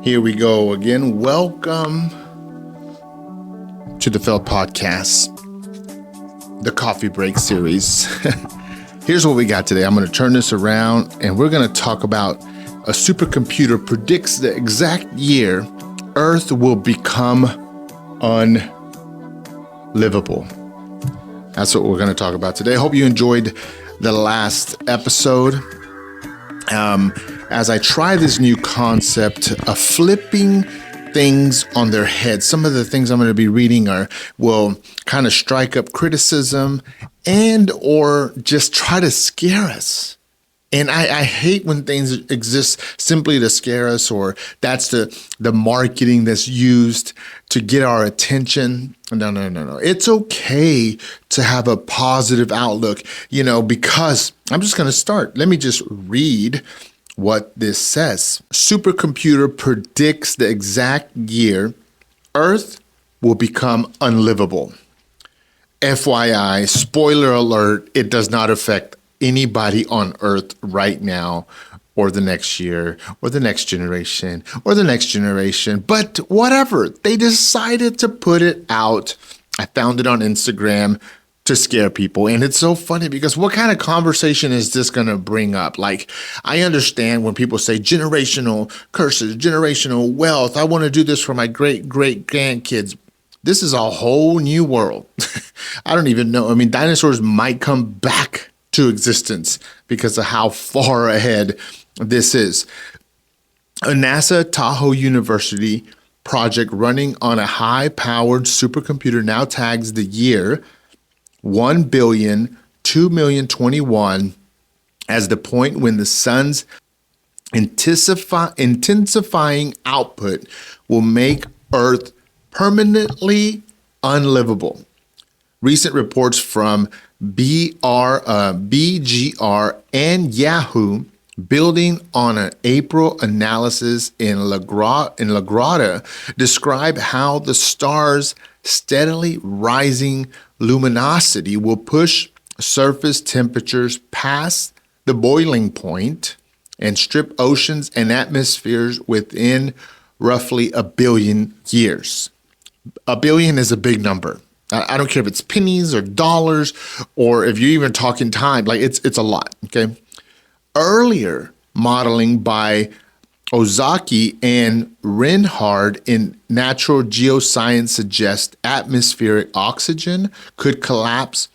Here we go again. Welcome to the Felt Podcast, the coffee break series. Here's what we got today. I'm going to turn this around and we're going to talk about a supercomputer predicts the exact year Earth will become unlivable. That's what we're going to talk about today. I hope you enjoyed the last episode. As I try this new concept of flipping things on their head, some of the things I'm going to be reading will kind of strike up criticism and or just try to scare us. And I hate when things exist simply to scare us, or that's the marketing that's used to get our attention. No. It's okay to have a positive outlook, because I'm just going to start. Let me just read what this says. Supercomputer predicts the exact year Earth will become unlivable. FYI, spoiler alert, it does not affect anybody on Earth right now, or the next year, or the next generation, or the next generation. But whatever, they decided to put it out. I found it on Instagram to scare people. And it's so funny because what kind of conversation is this going to bring up? Like, I understand when people say generational curses, generational wealth. I want to do this for my great-great-grandkids. This is a whole new world. I don't even know. I mean, dinosaurs might come back to existence because of how far ahead this is. A NASA Tahoe University project running on a high-powered supercomputer now tags the year 1,000,000,2021 as the point when the sun's intensifying output will make Earth permanently unlivable. Recent reports from BGR and Yahoo, building on an April analysis in LaGuardia, describe how the star's steadily rising luminosity will push surface temperatures past the boiling point and strip oceans and atmospheres within roughly 1 billion years. 1 billion is a big number. I don't care if it's pennies or dollars, or if you're even talking time, like it's a lot, okay? Earlier modeling by Ozaki and Reinhard in Natural Geoscience suggests atmospheric oxygen could collapse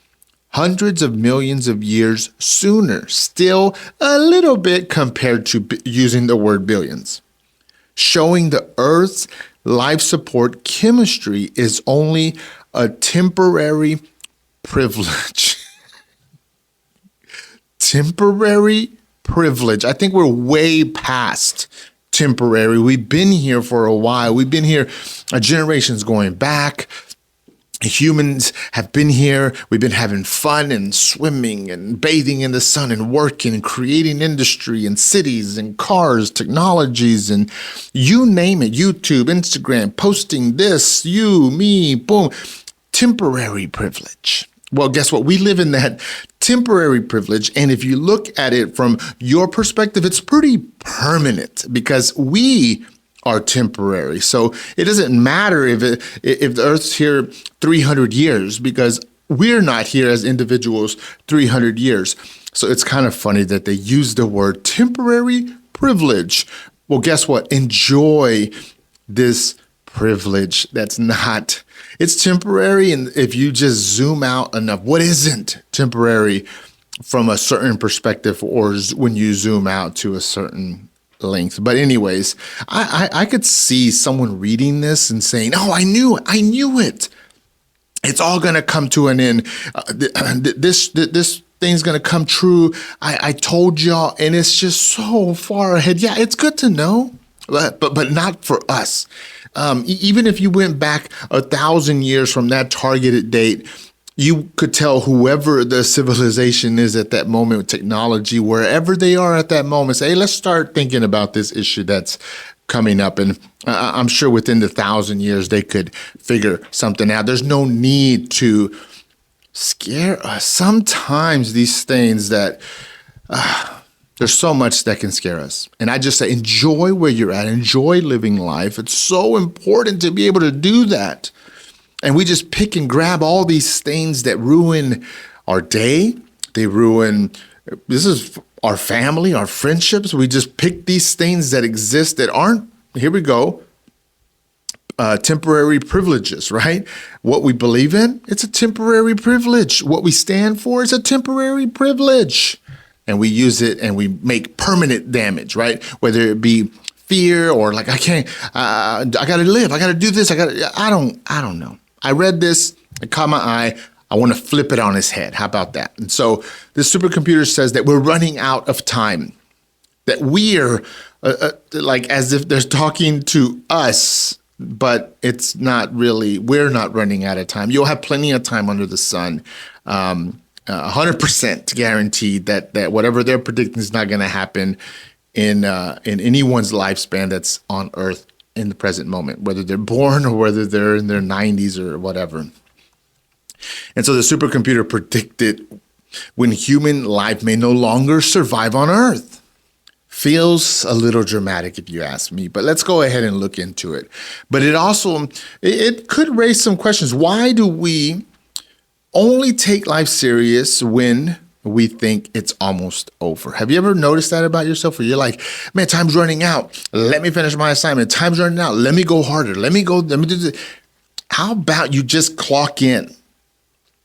hundreds of millions of years sooner, still a little bit compared to using the word billions, showing the Earth's life support chemistry is only a temporary privilege. Temporary privilege. I think we're way past temporary. We've been here for a while. We've been here generations going back. Humans have been here. We've been having fun and swimming and bathing in the sun and working and creating industry and cities and cars, technologies, and you name it. YouTube, Instagram, posting this, you, me, boom. Temporary privilege. Well, guess what? We live in that temporary privilege. And if you look at it from your perspective, it's pretty permanent because we are temporary. So it doesn't matter if the Earth's here 300 years because we're not here as individuals 300 years. So it's kind of funny that they use the word temporary privilege. Well, guess what? Enjoy this privilege it's temporary. And if you just zoom out enough, what isn't temporary from a certain perspective or when you zoom out to a certain length? But anyways, I could see someone reading this and saying, oh, I knew it. It's all going to come to an end. This thing's going to come true. I told y'all, and it's just so far ahead. Yeah, it's good to know, but not for us. Even if you went back 1,000 years from that targeted date, you could tell whoever the civilization is at that moment with technology, wherever they are at that moment, say, hey, let's start thinking about this issue that's coming up. And I'm sure within the 1,000 years, they could figure something out. There's no need to scare us. Sometimes these things that There's so much that can scare us. And I just say, enjoy where you're at. Enjoy living life. It's so important to be able to do that. And we just pick and grab all these things that ruin our day. They ruin, this is our family, our friendships. We just pick these things that exist that aren't, here we go, temporary privileges, right? What we believe in, it's a temporary privilege. What we stand for is a temporary privilege. And we use it and we make permanent damage, right? Whether it be fear or like, I can't, I got to live. I got to do this. I don't know. I read this, it caught my eye. I want to flip it on his head. How about that? And so this supercomputer says that we're running out of time, that we are like as if they're talking to us, but it's not really, we're not running out of time. You'll have plenty of time under the sun. 100% guaranteed that whatever they're predicting is not going to happen in anyone's lifespan that's on Earth in the present moment, whether they're born or whether they're in their 90s or whatever. And so the supercomputer predicted when human life may no longer survive on Earth. Feels a little dramatic if you ask me, but let's go ahead and look into it. But it also, it could raise some questions. Why do we only take life serious when we think it's almost over? Have you ever noticed that about yourself where you're like, man, time's running out. Let me finish my assignment. Time's running out. Let me go harder. Let me do this. How about you just clock in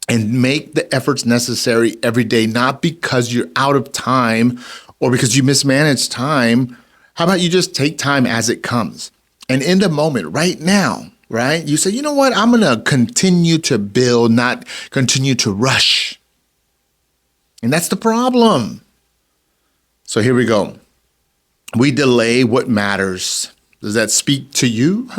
and make the efforts necessary every day, not because you're out of time or because you mismanage time. How about you just take time as it comes? And in the moment right now, right? You say, you know what? I'm going to continue to build, not continue to rush. And that's the problem. So here we go. We delay what matters. Does that speak to you?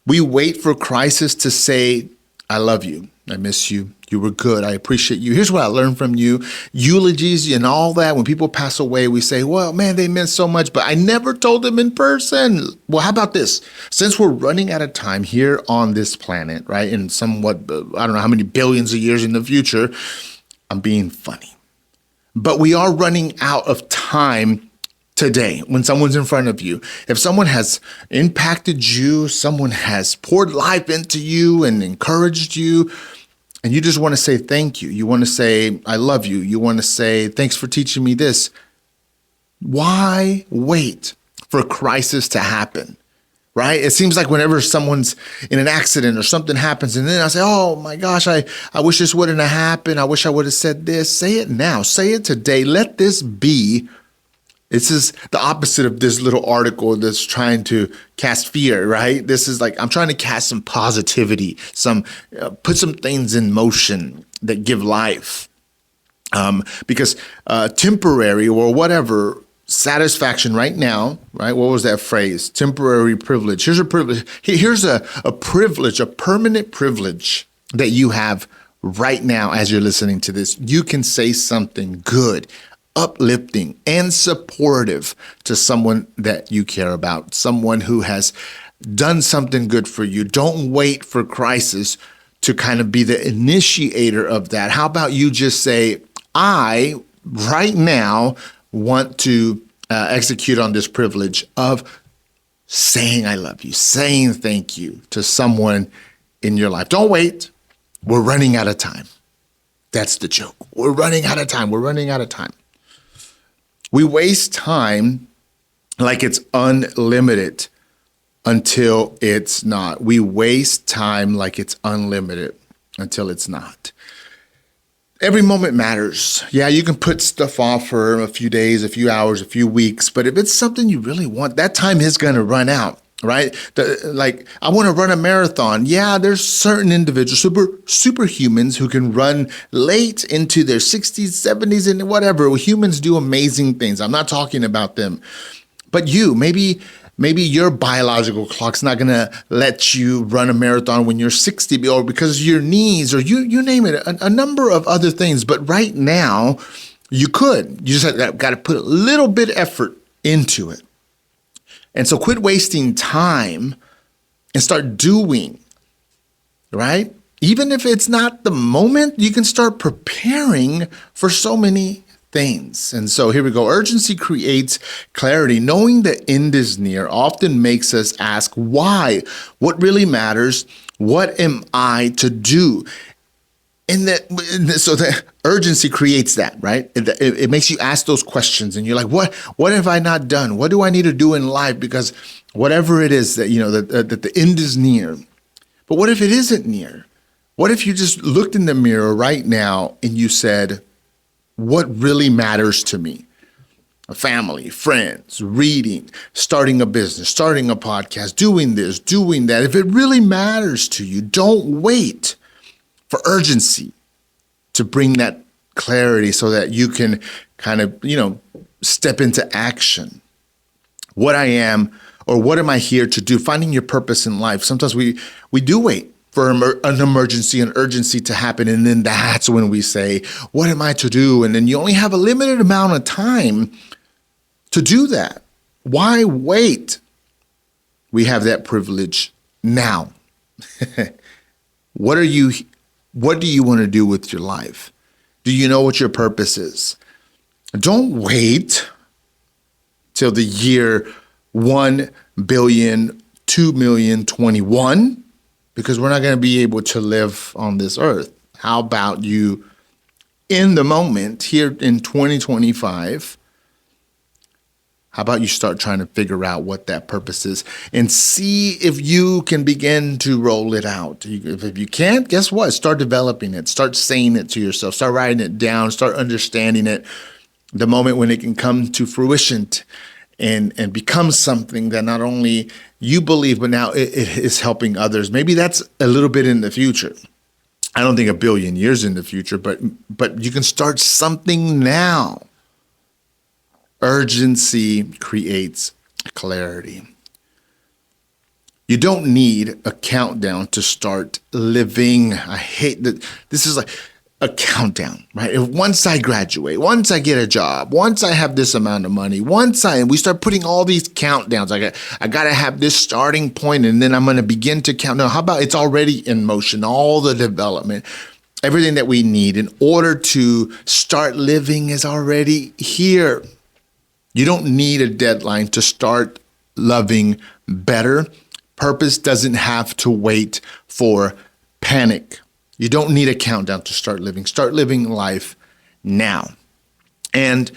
We wait for crisis to say, I love you. I miss you. You were good. I appreciate you. Here's what I learned from you. Eulogies and all that. When people pass away, we say, well, man, they meant so much, but I never told them in person. Well, how about this? Since we're running out of time here on this planet, right? And somewhat, I don't know how many billions of years in the future, I'm being funny. But we are running out of time today when someone's in front of you. If someone has impacted you, someone has poured life into you and encouraged you, and you just want to say thank you. You want to say, I love you. You want to say, thanks for teaching me this. Why wait for a crisis to happen, right? It seems like whenever someone's in an accident or something happens, and then I say, oh my gosh, I wish this wouldn't have happened. I wish I would have said this. Say it now. Say it today. Let this be. This is the opposite of this little article that's trying to cast fear, right? This is like, I'm trying to cast some positivity, put some things in motion that give life. Because temporary or whatever satisfaction right now, right? What was that phrase? Temporary privilege. Here's a privilege. Here's a privilege, a permanent privilege that you have right now as you're listening to this. You can say something good, uplifting and supportive to someone that you care about, someone who has done something good for you. Don't wait for crisis to kind of be the initiator of that. How about you just say, I right now want to execute on this privilege of saying I love you, saying thank you to someone in your life. Don't wait. We're running out of time. That's the joke. We're running out of time. We're running out of time. We waste time like it's unlimited until it's not. We waste time like it's unlimited until it's not. Every moment matters. Yeah, you can put stuff off for a few days, a few hours, a few weeks, but if it's something you really want, that time is going to run out, right? Like, I want to run a marathon. Yeah, there's certain individuals, superhumans who can run late into their 60s, 70s, and whatever. Humans do amazing things. I'm not talking about them. But maybe your biological clock's not going to let you run a marathon when you're 60 or because of your knees or you name it, a number of other things. But right now, you could. You just got to put a little bit of effort into it. And so quit wasting time and start doing, right? Even if it's not the moment, you can start preparing for so many things. And so here we go. Urgency creates clarity. Knowing the end is near often makes us ask why, what really matters, what am I to do? So the urgency creates that, right? It makes you ask those questions, and you're like, what have I not done? What do I need to do in life? Because whatever it is that, that the end is near. But what if it isn't near? What if you just looked in the mirror right now and you said, what really matters to me? A family, friends, reading, starting a business, starting a podcast, doing this, doing that. If it really matters to you, don't wait for urgency to bring that clarity so that you can kind of, step into action. What I am, or what am I here to do? Finding your purpose in life. Sometimes we do wait for an emergency, an urgency to happen. And then that's when we say, what am I to do? And then you only have a limited amount of time to do that. Why wait? We have that privilege now. What do you want to do with your life? Do you know what your purpose is? Don't wait till the year 1 billion, 2 million, 21, because we're not going to be able to live on this earth. How about you in the moment here in 2025? How about you start trying to figure out what that purpose is and see if you can begin to roll it out. If you can't, guess what? Start developing it. Start saying it to yourself. Start writing it down. Start understanding it. The moment when it can come to fruition and become something that not only you believe, but now it is helping others. Maybe that's a little bit in the future. I don't think 1 billion years in the future, but you can start something now. Urgency creates clarity. You don't need a countdown to start living. I hate that. This is like a countdown, right? If once I graduate, once I get a job, once I have this amount of money, and we start putting all these countdowns, I got to have this starting point, and then I'm going to begin to count. No, how about it's already in motion, all the development, everything that we need in order to start living is already here. You don't need a deadline to start loving better. Purpose doesn't have to wait for panic. You don't need a countdown to start living. Start living life now. And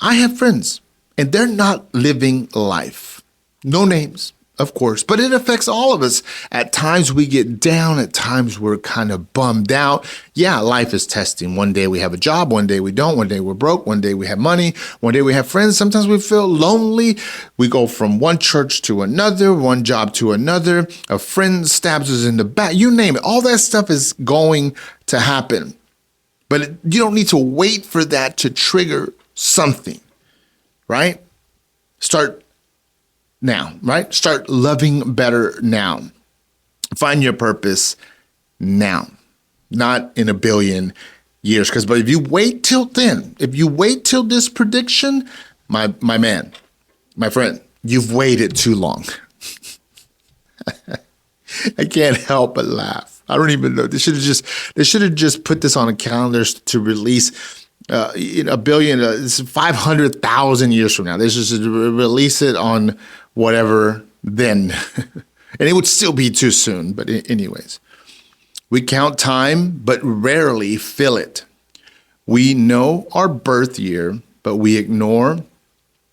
I have friends, and they're not living life. No names, of course, but it affects all of us. At times we get down, at times we're kind of bummed out. Yeah, life is testing. One day we have a job, one day we don't, one day we're broke, one day we have money, one day we have friends. Sometimes we feel lonely. We go from one church to another, one job to another. A friend stabs us in the back. You name it. All that stuff is going to happen. But you don't need to wait for that to trigger something, right? Start now, right? Start loving better now. Find your purpose now, not in 1 billion years. But if you wait till then, if you wait till this prediction, my man, my friend, you've waited too long. I can't help but laugh. I don't even know. They should have just put this on a calendar to release. 1 billion, 500,000 years from now. They should release it on whatever then. And it would still be too soon. But anyways, we count time, but rarely fill it. We know our birth year, but we ignore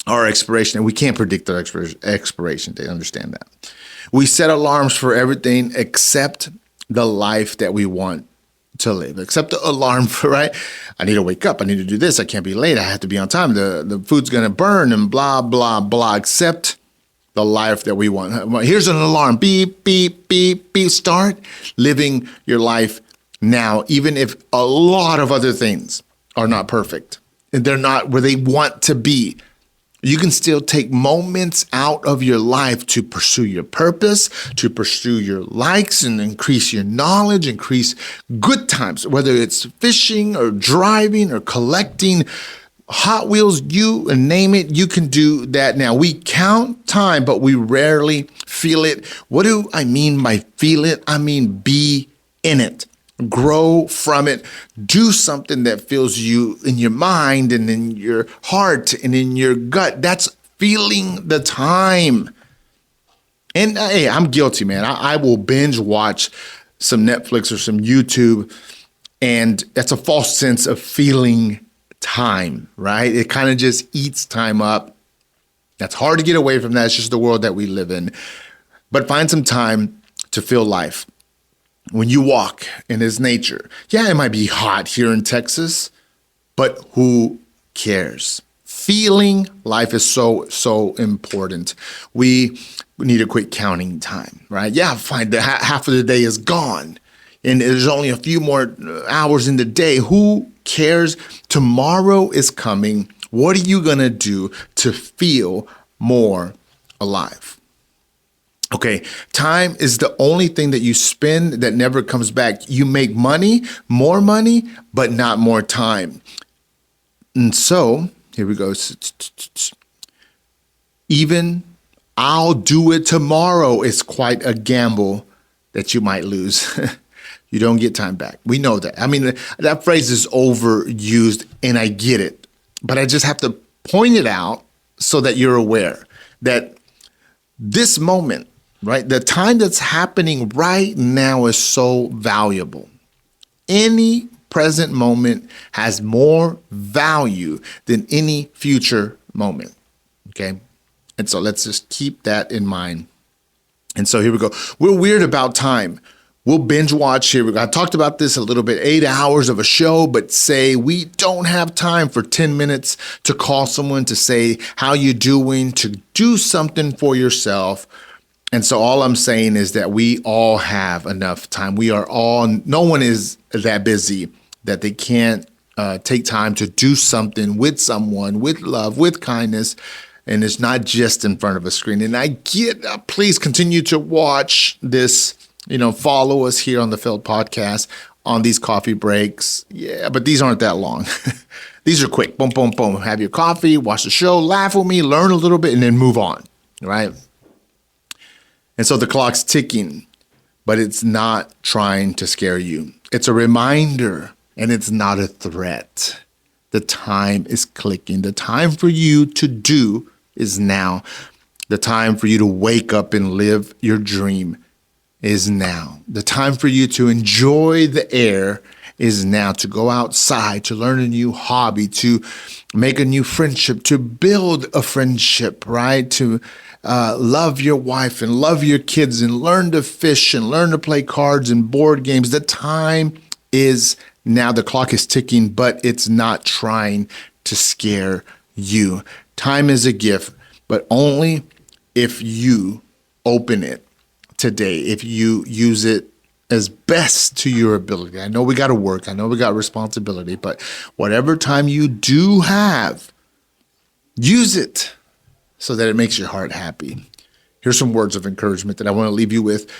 our expiration. And we can't predict our expiration date. Understand that. We set alarms for everything except the life that we want to live, except the alarm for, right? I need to wake up. I need to do this. I can't be late. I have to be on time. The food's going to burn and blah, blah, blah, except the life that we want. Here's an alarm. Beep, beep, beep, beep. Start living your life now, even if a lot of other things are not perfect and they're not where they want to be. You can still take moments out of your life to pursue your purpose, to pursue your likes and increase your knowledge, increase good times, whether it's fishing or driving or collecting Hot Wheels, you name it, you can do that now. We count time, but we rarely feel it. What do I mean by feel it? I mean be in it. grow from it, do something that fills you in your mind and in your heart and in your gut. That's feeling the time. And hey, I'm guilty, man. I will binge watch some Netflix or some YouTube, and that's a false sense of feeling time, right? It kind of just eats time up. That's hard to get away from that. It's just the world that we live in. But find some time to feel life. When you walk in this nature, yeah, it might be hot here in Texas, but who cares? Feeling life is so important. We need to quit counting time, right? Yeah, fine. Half of the day is gone, and there's only a few more hours in the day. Who cares? Tomorrow is coming. What are you gonna do to feel more alive? Okay, time is the only thing that you spend that never comes back. You make more money, but not more time. And so, here we go. Even I'll do it tomorrow is quite a gamble that you might lose. You don't get time back. We know that. I mean, that phrase is overused, and I get it. But I just have to point it out so that you're aware that this moment, right, the time that's happening right now is so valuable. Any present moment has more value than any future moment, okay? And so let's just keep that in mind. And so here we go. We're weird about time. We'll binge watch here. I talked about this a little bit, 8 hours of a show, but say we don't have time for 10 minutes to call someone, to say how you doing, to do something for yourself. And so all I'm saying is that we all have enough time. No one is that busy that they can't take time to do something with someone, with love, with kindness. And it's not just in front of a screen. And I get, please continue to watch this, follow us here on the Felt Podcast on these coffee breaks. Yeah, but these aren't that long. These are quick. Boom, boom, boom. Have your coffee, watch the show, laugh with me, learn a little bit, and then move on, right? And so the clock's ticking, but it's not trying to scare you. It's a reminder, and it's not a threat. The time is clicking. The time for you to do is now. The time for you to wake up and live your dream is now. The time for you to enjoy the air is now. To go outside, to learn a new hobby, to make a new friendship, to build a friendship, right? To love your wife and love your kids and learn to fish and learn to play cards and board games. The time is now. The clock is ticking, but it's not trying to scare you. Time is a gift, but only if you open it today, if you use it as best to your ability. I know we got to work. I know we got responsibility, but whatever time you do have, use it so that it makes your heart happy. Here's some words of encouragement that I want to leave you with.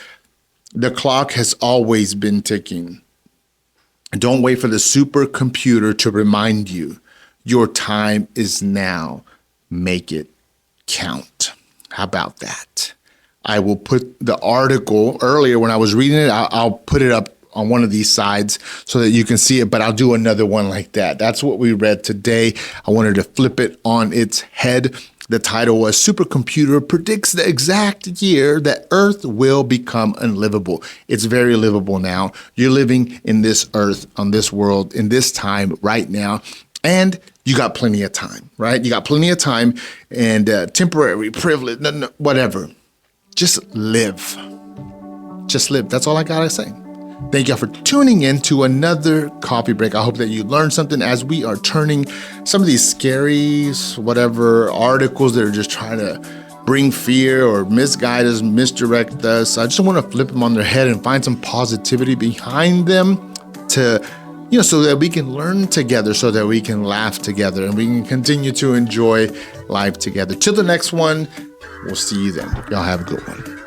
The clock has always been ticking. Don't wait for the supercomputer to remind you. Your time is now. Make it count. How about that? I will put the article earlier when I was reading it. I'll put it up on one of these sides so that you can see it, but I'll do another one like that. That's what we read today. I wanted to flip it on its head. The title was Supercomputer Predicts the Exact Year That Earth Will Become Unlivable. It's very livable now. You're living in this earth, on this world, in this time right now. And you got plenty of time, right? You got plenty of time and temporary privilege, whatever. Just live. Just live. That's all I got to say. Thank y'all for tuning in to another coffee break. I hope that you learned something as we are turning some of these scary, whatever, articles that are just trying to bring fear or misguide us, misdirect us. I just want to flip them on their head and find some positivity behind them to, so that we can learn together, so that we can laugh together, and we can continue to enjoy life together. Till the next one, we'll see you then. Y'all have a good one.